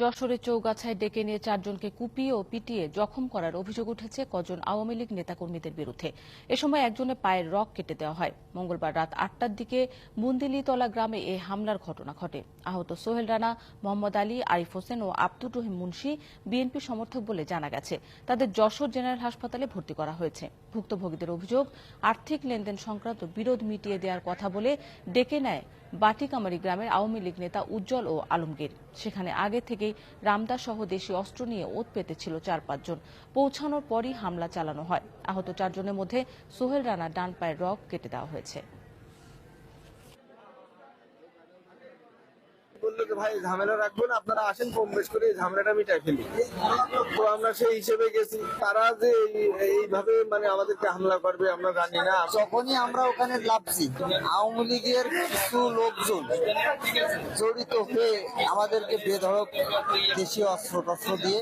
যশোরে চৌগাছায় ডেকে নিয়ে 4 জনকে কুপিয়ে ও পিটিয়ে জখম করার অভিযোগ উঠেছে কজন আওয়ামী লীগ নেতাকর্মীদের বিরুদ্ধে। এ সময় একজনের পায়ের রগ কেটে দেওয়া হয়। মঙ্গলবার রাত 8টার দিকে বুন্দিলিতলা গ্রামে এই হামলার ঘটনা ঘটে। আহত সোহেল রানা, মোহাম্মদ আলী, আরিফ হোসেন ও আব্দুর রহিম মুন্সি বিএনপি সমর্থক বলে জানা গেছে। তাদের যশোর জেনারেল হাসপাতালে ভর্তি করা হয়েছে। ভুক্তভোগীদের অভিযোগ, আর্থিক লেনদেন সংক্রান্ত বিরোধ মিটিয়ে দেওয়ার কথা বলে ডেকে নেয় বাটিকামারি গ্রামের আওয়ামী লীগ নেতা উজ্জ্বল ও আলমগীর। সেখানে আগে থেকেই রামদা সহ দেশীয় অস্ত্র নিয়ে ওঁত পেতেছিল 4-5 জন। পৌঁছানোর পরই হামলা চালানো হয়। আহত 4 জনের মধ্যে সোহেল রানার ডান পায়ের রগ কেটে দেওয়া হয়েছে। বললো যে ভাই ঝামেলা রাখবেন, আপনারা আসেন কম বেশ করে ঝামেলাটা মিটাই ফেলি। তো আমরা সেই হিসেবে গেছি। তারা যে এইভাবে মানে আমাদেরকে হামলা করবে আমরা জানি না। যখনই আমরা ওখানে লাভছি, আওয়ামী লীগের কিছু লোকজন জড়িত হয়ে আমাদেরকে বেধড়ক দেশীয় অস্ত্র টস্ত্র দিয়ে